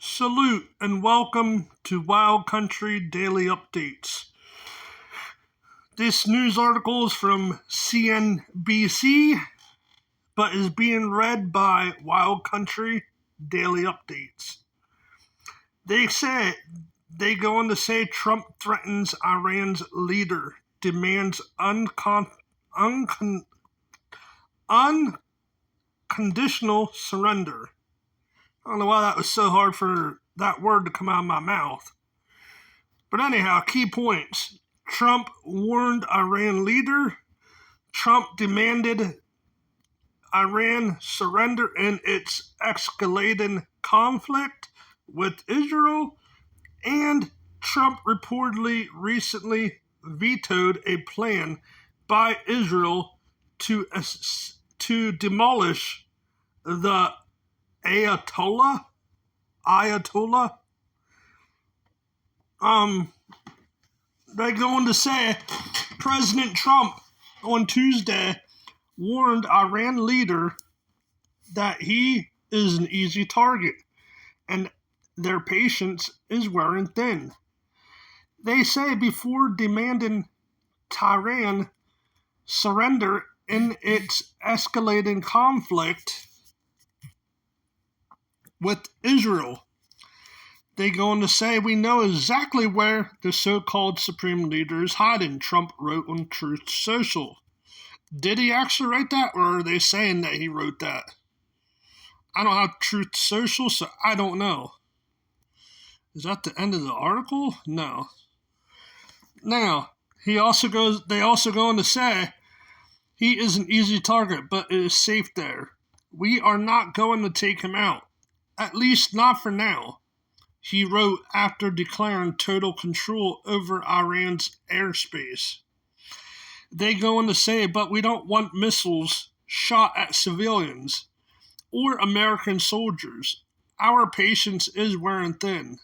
Salute and welcome to Wild Country Daily Updates. This news article is from CNBC, but is being read by Wild Country Daily Updates. They go on to say Trump threatens Iran's leader, demands unconditional surrender. I don't know why that was so hard for that word to come out of my mouth. But anyhow, key points. Trump warned Iran leader. Trump demanded Iran surrender in its escalating conflict with Israel. And Trump reportedly recently vetoed a plan by Israel to demolish the Ayatollah. They go on to say President Trump on Tuesday warned Iran leader that he is an easy target and their patience is wearing thin. They say before demanding Tehran surrender in its escalating conflict with Israel. They go on to say, we know exactly where the so-called supreme leader is hiding, Trump wrote on Truth Social. Did he actually write that, or are they saying that he wrote that? I don't have Truth Social, so I don't know. Is that the end of the article? No. Now, they also go on to say, he is an easy target, but it is safe there. We are not going to take him out. At least not for now, he wrote after declaring total control over Iran's airspace. They go on to say, but we don't want missiles shot at civilians or American soldiers. Our patience is wearing thin.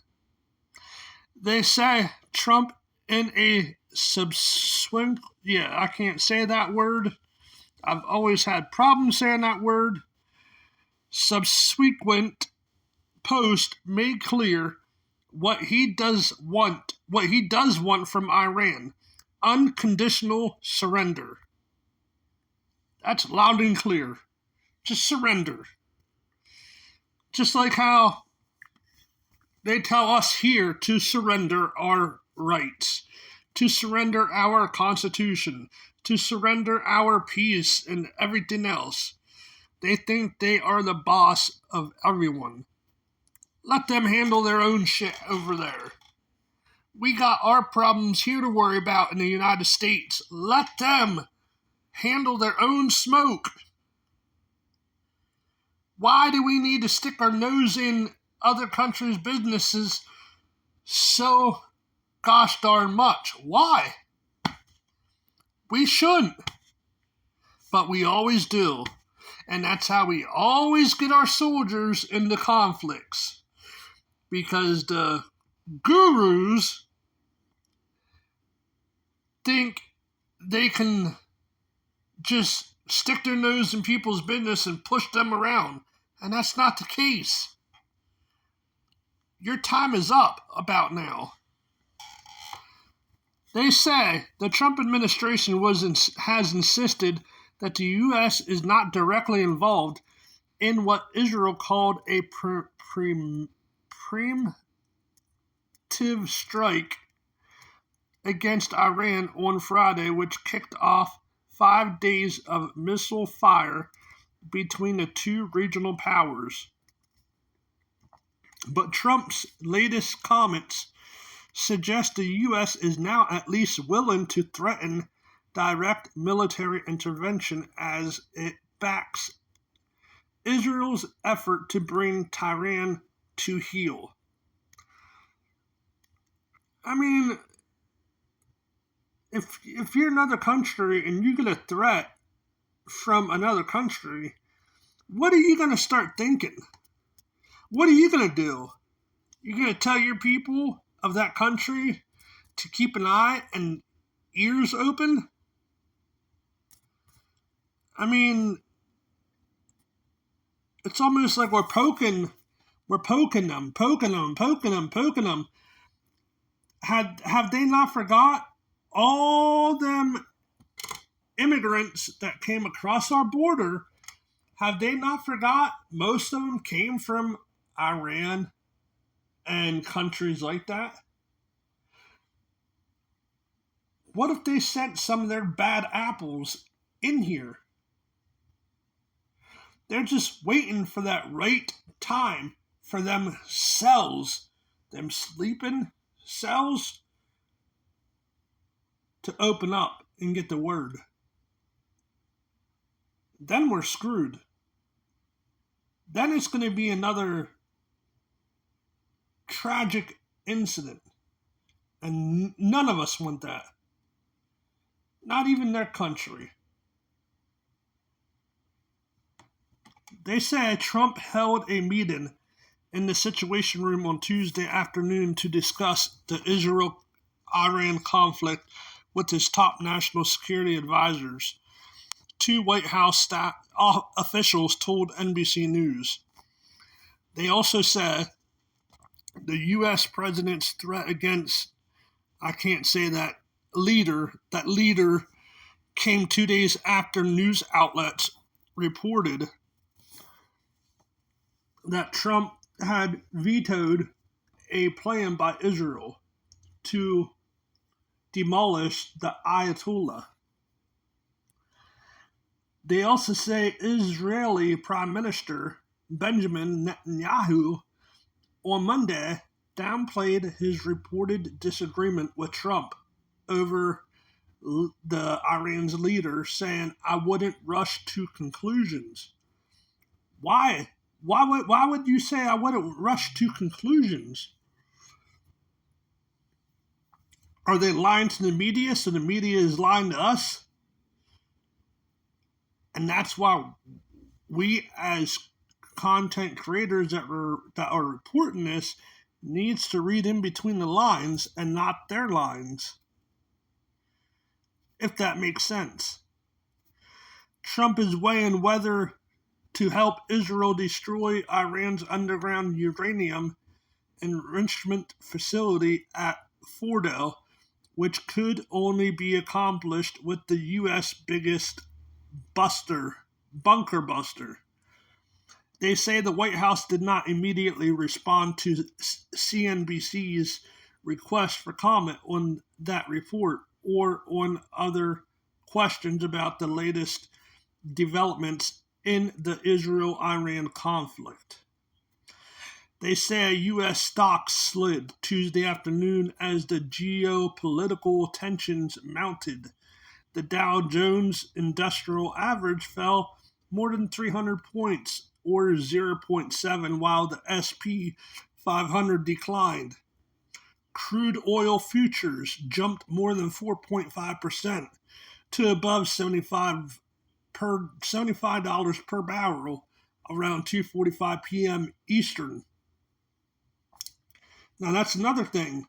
They say Trump in a I can't say that word. I've always had problems saying that word. Subsequent post made clear what he does want from Iran: unconditional surrender. That's loud and clear. Just surrender. Just like how they tell us here to surrender our rights, to surrender our Constitution, to surrender our peace and everything else. They think they are the boss of everyone. Let them handle their own shit over there. We got our problems here to worry about in the United States. Let them handle their own smoke. Why do we need to stick our nose in other countries' businesses so gosh darn much? Why? We shouldn't. But we always do. And that's how we always get our soldiers into conflicts. Because the gurus think they can just stick their nose in people's business and push them around. And that's not the case. Your time is up about now. They say the Trump administration has insisted that the U.S. is not directly involved in what Israel called a preemptive strike against Iran on Friday, which kicked off 5 days of missile fire between the two regional powers. But Trump's latest comments suggest the U.S. is now at least willing to threaten direct military intervention as it backs Israel's effort to bring Tehran to heel. I mean, if you're another country and you get a threat from another country, what are you going to start thinking? What are you going to do? You're going to tell your people of that country to keep an eye and ears open? I mean, it's almost like we're poking We're poking them. Have they not forgot all them immigrants that came across our border? Have they not forgot most of them came from Iran and countries like that? What if they sent some of their bad apples in here? They're just waiting for that right time for them cells, them sleeping cells, to open up and get the word. Then we're screwed. Then it's going to be another tragic incident. And none of us want that. Not even their country. They say Trump held a meeting in the Situation Room on Tuesday afternoon to discuss the Israel-Iran conflict with his top national security advisors. Two White House staff officials told NBC News. They also said the U.S. president's threat against, I can't say that leader came 2 days after news outlets reported that Trump had vetoed a plan by Israel to demolish the Ayatollah. They also say Israeli Prime Minister Benjamin Netanyahu on Monday downplayed his reported disagreement with Trump over the Iran's leader, saying, "I wouldn't rush to conclusions." Why? Why would you say I wouldn't rush to conclusions? Are they lying to the media so the media is lying to us? And that's why we as content creators that are reporting this needs to read in between the lines and not their lines. If that makes sense. Trump is weighing whether to help Israel destroy Iran's underground uranium enrichment facility at Fordo, which could only be accomplished with the U.S. biggest bunker buster. They say the White House did not immediately respond to CNBC's request for comment on that report or on other questions about the latest developments in the Israel-Iran conflict. They say U.S. stocks slid Tuesday afternoon as the geopolitical tensions mounted. The Dow Jones Industrial Average fell more than 300 points, or 0.7, while the SP 500 declined. Crude oil futures jumped more than 4.5% to above $75 per barrel around 2:45 p.m. Eastern. Now that's another thing.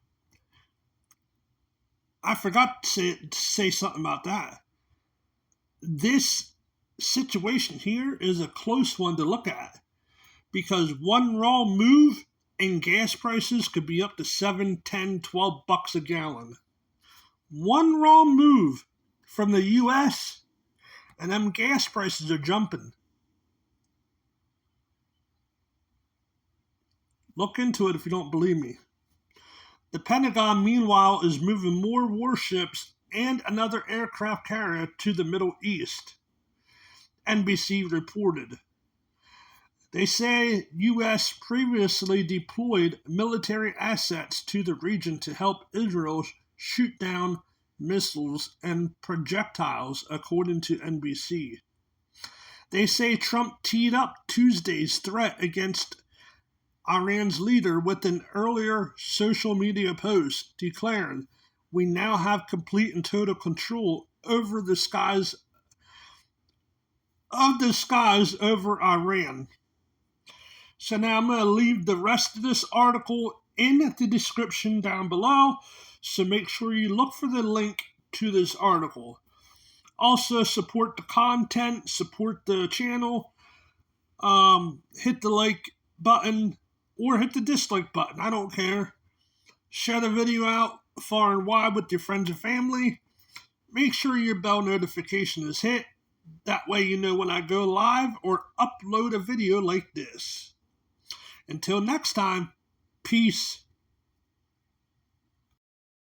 I forgot to say something about that. This situation here is a close one to look at because one wrong move and gas prices could be up to $7, $10, $12 a gallon. One wrong move from the U.S. and them gas prices are jumping. Look into it if you don't believe me. The Pentagon, meanwhile, is moving more warships and another aircraft carrier to the Middle East, NBC reported. They say U.S. previously deployed military assets to the region to help Israel shoot down missiles and projectiles, according to NBC. They say Trump teed up Tuesday's threat against Iran's leader with an earlier social media post declaring, "We now have complete and total control over the skies over Iran." So now I'm going to leave the rest of this article in the description down below, so make sure you look for the link to this article. Also, support the content, support the channel, hit the like button or hit the dislike button. I don't care. Share the video out far and wide with your friends and family. Make sure your bell notification is hit. That way you know when I go live or upload a video like this. Until next time, peace.